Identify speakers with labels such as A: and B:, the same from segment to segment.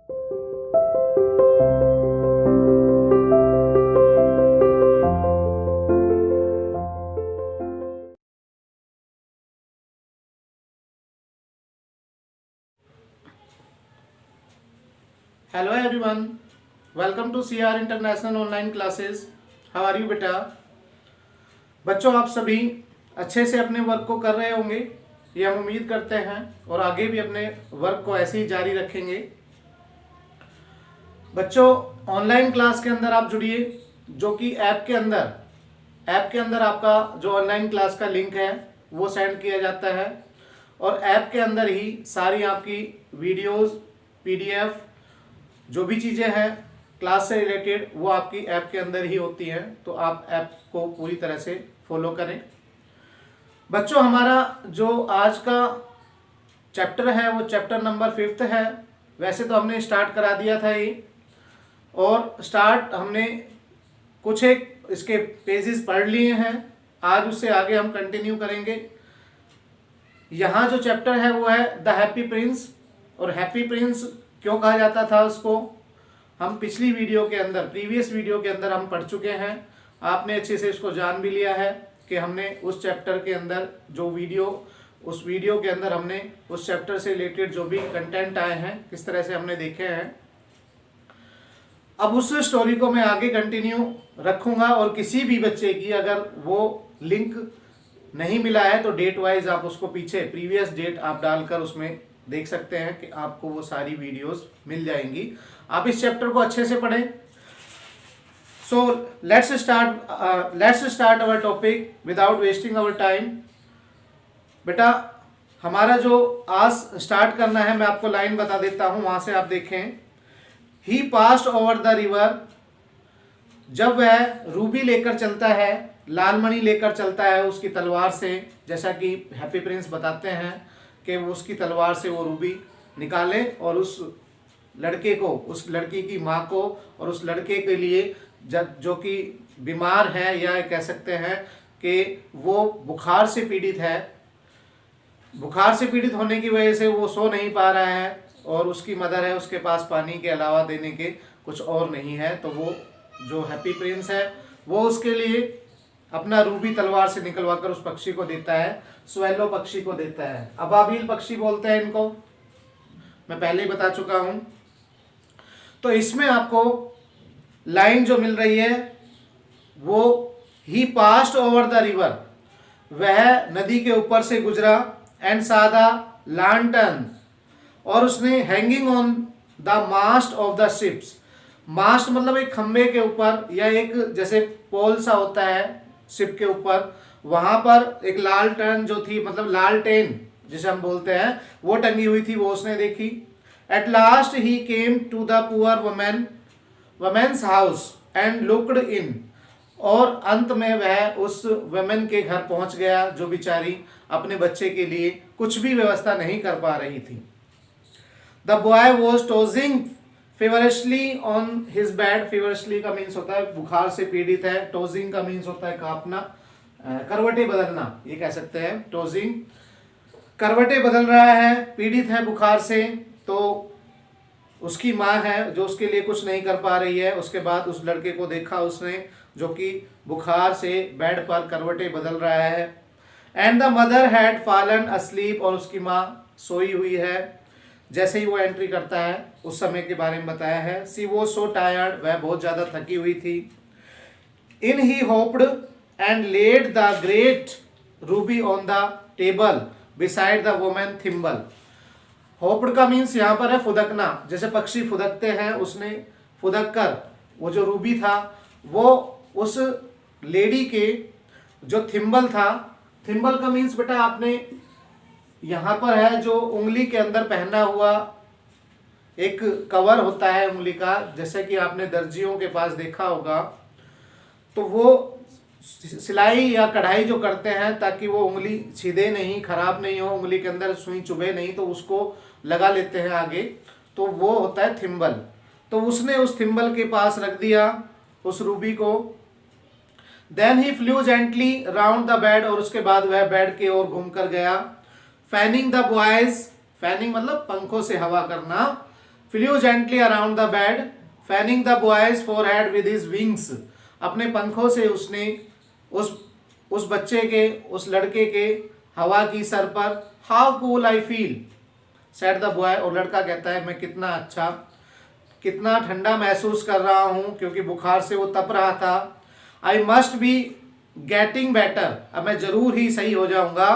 A: Hello everyone, welcome to CR international online classes. How are you बेटा? बच्चों, आप सभी अच्छे से अपने वर्क को कर रहे होंगे, ये हम उम्मीद करते हैं, और आगे भी अपने वर्क को ऐसे ही जारी रखेंगे। बच्चों, ऑनलाइन क्लास के अंदर आप जुड़िए, जो कि ऐप के अंदर आपका जो ऑनलाइन क्लास का लिंक है वो सेंड किया जाता है, और ऐप के अंदर ही सारी आपकी वीडियोस, पीडीएफ, जो भी चीज़ें हैं क्लास से रिलेटेड वो आपकी ऐप के अंदर ही होती हैं। तो आप ऐप को पूरी तरह से फॉलो करें। बच्चों, हमारा जो आज का चैप्टर है वो चैप्टर नंबर 5 है। वैसे तो हमने स्टार्ट करा दिया था ये, और स्टार्ट हमने कुछ एक इसके पेजेस पढ़ लिए हैं। आज उससे आगे हम कंटिन्यू करेंगे। यहाँ जो चैप्टर है वो है द हैप्पी प्रिंस। और हैप्पी प्रिंस क्यों कहा जाता था उसको, हम पिछली वीडियो के अंदर, प्रीवियस वीडियो के अंदर हम पढ़ चुके हैं। आपने अच्छे से इसको जान भी लिया है कि हमने उस चैप्टर के अंदर जो उस वीडियो के अंदर हमने उस चैप्टर से रिलेटेड जो भी कंटेंट आए हैं किस तरह से हमने देखे हैं। अब उस स्टोरी को मैं आगे कंटिन्यू रखूंगा, और किसी भी बच्चे की अगर वो लिंक नहीं मिला है तो डेट वाइज आप उसको पीछे प्रीवियस डेट आप डालकर उसमें देख सकते हैं कि आपको वो सारी वीडियोस मिल जाएंगी। आप इस चैप्टर को अच्छे से पढ़ें। So let's start our topic without wasting our time. बेटा, हमारा जो आज स्टार्ट करना है, मैं आपको लाइन बता देता हूं, वहां से आप देखें। ही पास्ड ओवर द रिवर। जब वह रूबी लेकर चलता है, लालमणि लेकर चलता है उसकी तलवार से, जैसा कि हैप्पी प्रिंस बताते हैं कि वो उसकी तलवार से वो रूबी निकाले और उस लड़के को, उस लड़की की माँ को और उस लड़के के लिए जो कि बीमार है, या कह सकते हैं कि वो बुखार से पीड़ित है, बुखार से पीड़ित होने की वजह से वो सो नहीं पा रहा है, और उसकी मदर है, उसके पास पानी के अलावा देने के कुछ और नहीं है। तो वो जो हैप्पी प्रिंस है वो उसके लिए अपना रूबी तलवार से निकलवाकर उस पक्षी को देता है, स्वेलो पक्षी को देता है। अबाबिल पक्षी बोलते हैं इनको, मैं पहले ही बता चुका हूं। तो इसमें आपको लाइन जो मिल रही है वो ही पास्ड ओवर द रिवर, वह नदी के ऊपर से गुजरा, एंड सादा लैंटर्न, और उसने hanging on the mast of the ships. Mast मतलब एक खंबे के ऊपर, या एक जैसे पोल सा होता है शिप के ऊपर, वहां पर एक लालटेन जो थी, मतलब लालटेन जिसे हम बोलते हैं, वो टंगी हुई थी, वो उसने देखी। At last he came to the poor women's house and looked in. और अंत में वह उस वुमेन के घर पहुंच गया जो बेचारी अपने बच्चे के लिए कुछ भी व्यवस्था नहीं कर पा रही थी। The boy was tossing feverishly on his bed. Feverishly का मीन्स होता है बुखार से पीड़ित है, टोजिंग का मीन्स होता है कांपना, करवटें बदलना, ये कह सकते हैं टोजिंग। करवटें बदल रहा है, पीड़ित है बुखार से। तो उसकी माँ है जो उसके लिए कुछ नहीं कर पा रही है। उसके बाद उस लड़के को देखा उसने जो कि बुखार से बेड पर करवटें बदल रहा है। And the mother had fallen asleep, और उसकी माँ सोई हुई है। जैसे ही वो एंट्री करता है उस समय के बारे में बताया है। सी वॉज सो टायर्ड, वह बहुत ज़्यादा थकी हुई थी। In he hopped and laid the great ruby on the table beside the women thimble. Hopped का मीन्स यहाँ पर है फुदकना, जैसे पक्षी फुदकते हैं, उसने फुदक कर वो जो रूबी था वो उस लेडी के जो थिम्बल था, थिम्बल का मीन्स बेटा आपने यहाँ पर है जो उंगली के अंदर पहना हुआ एक कवर होता है उंगली का, जैसे कि आपने दर्जियों के पास देखा होगा। तो वो सिलाई या कढ़ाई जो करते हैं ताकि वो उंगली छिदे नहीं, खराब नहीं हो, उंगली के अंदर सुई चुभे नहीं, तो उसको लगा लेते हैं आगे, तो वो होता है थिम्बल। तो उसने उस थिम्बल के पास रख दिया उस रूबी को। Then he flew gently round the bed, और उसके बाद वह बेड की ओर घूमकर गया। फैनिंग द बॉयज, फैनिंग मतलब पंखों से हवा करना। Flu gently around the bed, fanning the boys forehead with his wings. अपने पंखों से उसने उस बच्चे के, उस लड़के के हवा की सर पर। How cool I feel said the boy. और लड़का कहता है मैं कितना अच्छा, कितना ठंडा महसूस कर रहा हूँ, क्योंकि बुखार से वो तप रहा था। I must be getting better, अब मैं जरूर ही सही हो जाऊंगा।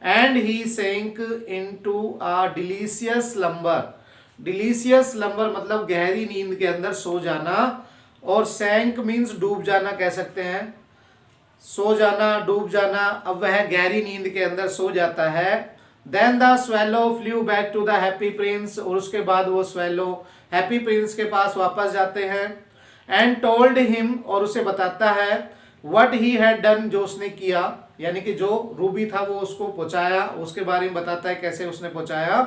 A: एंड ही सेंक into a delicious slumber. Delicious slumber मतलब गहरी नींद के अंदर सो जाना, और सैंक मीन्स डूब जाना कह सकते हैं, सो जाना, डूब जाना। अब वह गहरी नींद के अंदर सो जाता है। Then the swallow flew back to the happy prince. और उसके बाद वो स्वेलो हैप्पी प्रिंस के पास वापस जाते हैं। एंड टोल्ड हिम, और उसे बताता है, व्हाट ही हैड डन, जो उसने किया, यानी कि जो रूबी था वो उसको पहुंचाया, उसके बारे में बताता है कैसे उसने पहुंचाया।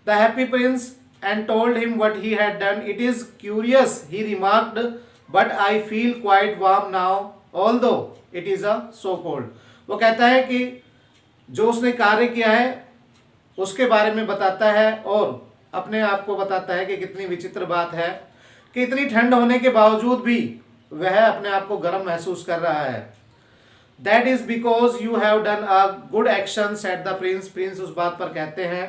A: The happy Prince and told him what he had done. It is curious he remarked, but I feel quite warm now although it is a so cold. वो कहता है कि जो उसने कार्य किया है उसके बारे में बताता है, और अपने आप को बताता है कि कितनी विचित्र बात है कि इतनी ठंड होने के बावजूद भी वह अपने आप को गर्म महसूस कर रहा है। That is because you have done a good action said the Prince. Prince उस बात पर कहते हैं,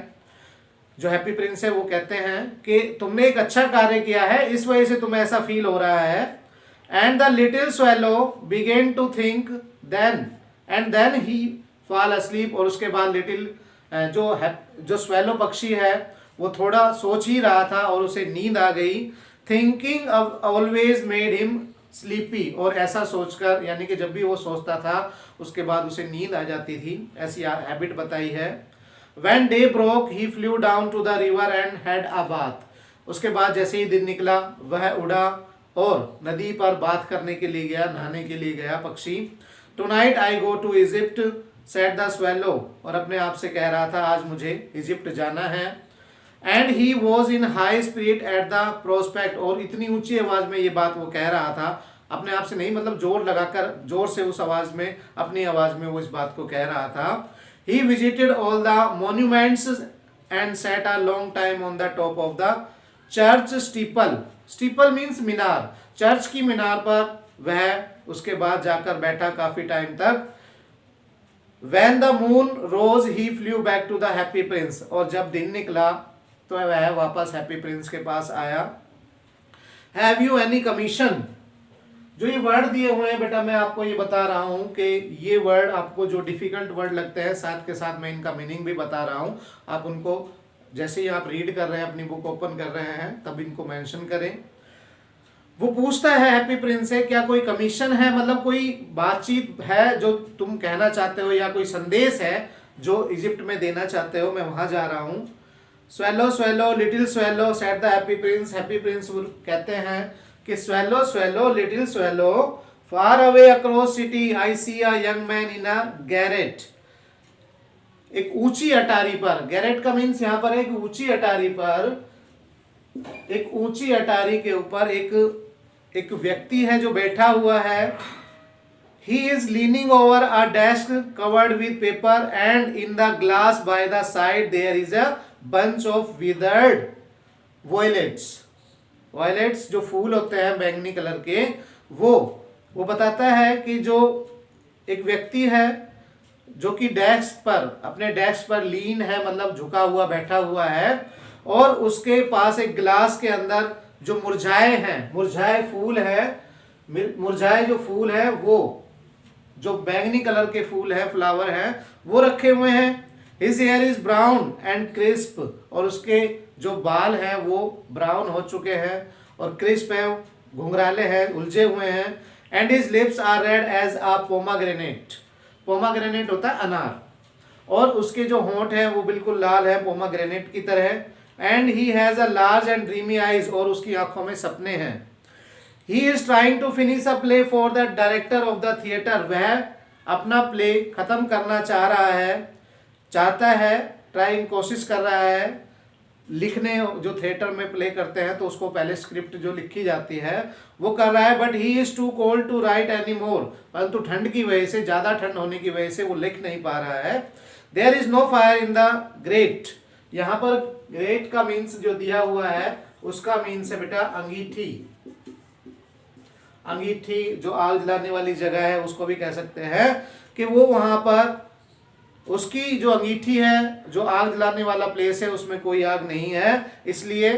A: जो हैप्पी प्रिंस है वो कहते हैं कि तुमने एक अच्छा कार्य किया है, इस वजह से तुम्हें ऐसा फील हो रहा है। And the little swallow began to think then and then he fall asleep. और उसके बाद लिटिल जो स्वेलो पक्षी है वो थोड़ा सोच ही रहा था और उसे नींद आ गई। Thinking always made him sleepy. और ऐसा सोचकर, यानी कि जब भी वो सोचता था उसके बाद उसे नींद आ जाती थी, ऐसी हैबिट बताई है। When day broke, he flew down to the river and had a bath. उसके बाद जैसे ही दिन निकला वह उड़ा और नदी पर बात करने के लिए गया, नहाने के लिए गया पक्षी। Tonight I go to Egypt, said the swallow। और अपने आप से कह रहा था आज मुझे इजिप्ट जाना है। And he was in high spirit at the prospect। और इतनी ऊंची आवाज में ये बात वो कह रहा था, अपने आप से नहीं, मतलब जोर लगाकर, जोर से उस आवाज में, अपनी आवाज में वो इस बात को कह रहा था। He visited all the monuments and sat a long time on the top of the church steeple। Steeple means Minar, church की मीनार पर वह उसके बाद जाकर बैठा काफी टाइम तक। When the moon rose, he flew back to the happy prince। और जब दिन निकला तो वह वापस हैप्पी प्रिंस के पास आया। Have you any commission? जो ये वर्ड दिए हुए हैं बेटा, मैं आपको ये बता रहा हूं कि ये वर्ड आपको जो डिफिकल्ट वर्ड लगते हैं, साथ के साथ मैं इनका मीनिंग भी बता रहा हूं। आप उनको जैसे ही आप रीड कर रहे हैं, अपनी बुक ओपन कर रहे हैं, तब इनको मेंशन करें। वो पूछता है हैप्पी प्रिंस से, क्या कोई कमीशन है, मतलब कोई बातचीत है जो तुम कहना चाहते हो, या कोई संदेश है जो इजिप्ट में देना चाहते हो, मैं वहां जा रहा हूं। Swallow swallow little swallow said the happy prince. Happy prince कहते हैं कि swallow swallow little swallow, far away across city I see a young man in a garret. एक ऊंची अटारी पर, गैरेट का मीन्स यहां पर एक ऊंची अटारी पर, एक ऊंची अटारी के ऊपर एक व्यक्ति है जो बैठा हुआ है। He is leaning over a desk covered with paper and in the glass by the side there is a bunch of withered violets. Violets जो फूल होते हैं बैंगनी कलर के, वो बताता है कि जो एक व्यक्ति है जो कि डेस्क पर, अपने डेस्क पर लीन है, मतलब झुका हुआ बैठा हुआ है, और उसके पास एक ग्लास के अंदर जो मुरझाए हैं, मुरझाए फूल है, मुरझाए जो फूल है, वो जो बैंगनी कलर के फूल है, फ्लावर है, वो रखे हुए हैं। His here is brown and crisp. और उसके जो बाल हैं वो ब्राउन हो चुके हैं और क्रिस्प है, घुंघराले हैं, उलझे हुए हैं। And his lips are red as a pomegranate. Pomegranate होता है अनार, और उसके जो होंठ हैं वो बिल्कुल लाल है पोमाग्रेनेट की तरह। And he has a large and dreamy eyes. और उसकी आंखों में सपने हैं। He is trying to finish a play for the director of the theatre. वह अपना प्ले खत्म करना चाहता है, ट्राइंग कोशिश कर रहा है लिखने, जो थिएटर में प्ले करते हैं तो उसको पहले स्क्रिप्ट जो लिखी जाती है वो कर रहा है। But he is too cold to write any more. परंतु ठंड की वजह से, ज्यादा ठंड होने की वजह से वो लिख नहीं पा रहा है। There is no fire in the grate. यहाँ पर ग्रेट का मीन्स जो दिया हुआ है उसका मीन्स है बेटा अंगीठी। अंगीठी जो आग जलाने वाली जगह है उसको भी कह सकते हैं कि वो वहां पर उसकी जो अंगीठी है, जो आग जलाने वाला प्लेस है उसमें कोई आग नहीं है, इसलिए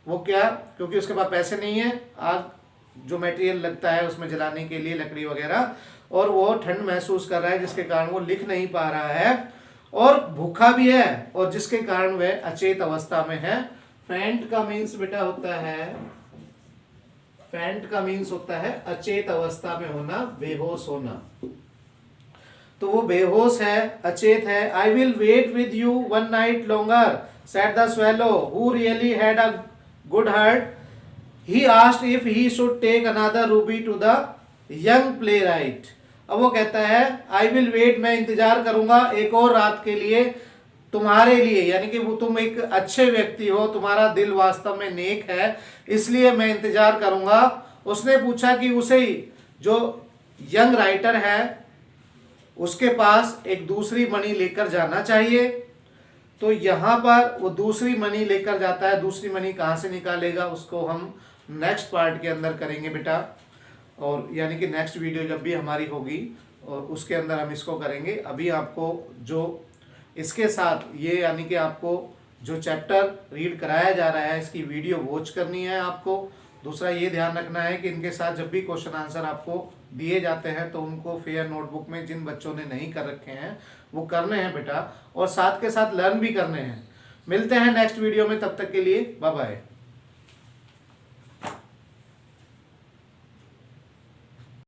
A: वो क्या, क्योंकि उसके पास पैसे नहीं है आग जो मटेरियल लगता है उसमें जलाने के लिए लकड़ी वगैरह, और वो ठंड महसूस कर रहा है जिसके कारण वो लिख नहीं पा रहा है और भूखा भी है और जिसके कारण वह अचेत अवस्था में है। फेंट का मीन्स बेटा होता है, फेंट का मीन्स होता है अचेत अवस्था में होना, बेहोश होना। तो वो बेहोश है, अचेत है। I will wait with you one night longer said the swallow who really had a good heart, he asked if he should take another ruby to the young playwright. अब वो कहता है आई विल वेट, मैं इंतजार करूंगा एक और रात के लिए तुम्हारे लिए, यानी कि वो तुम एक अच्छे व्यक्ति हो, तुम्हारा दिल वास्तव में नेक है, इसलिए मैं इंतजार करूंगा। उसने पूछा कि उसे जो यंग राइटर है उसके पास एक दूसरी मणि लेकर जाना चाहिए। तो यहाँ पर वो दूसरी मणि लेकर जाता है, दूसरी मणि कहाँ से निकालेगा उसको हम नेक्स्ट पार्ट के अंदर करेंगे बेटा, और यानी कि नेक्स्ट वीडियो जब भी हमारी होगी और उसके अंदर हम इसको करेंगे। अभी आपको जो इसके साथ ये यानी कि आपको जो चैप्टर रीड कराया जा रहा है इसकी वीडियो वॉच करनी है आपको। दूसरा ये ध्यान रखना है कि इनके साथ जब भी क्वेश्चन आंसर आपको दिए जाते हैं तो उनको फेयर नोटबुक में जिन बच्चों ने नहीं कर रखे हैं वो करने हैं बेटा, और साथ के साथ लर्न भी करने हैं। मिलते हैं नेक्स्ट वीडियो में, तब तक के लिए बाय बाय।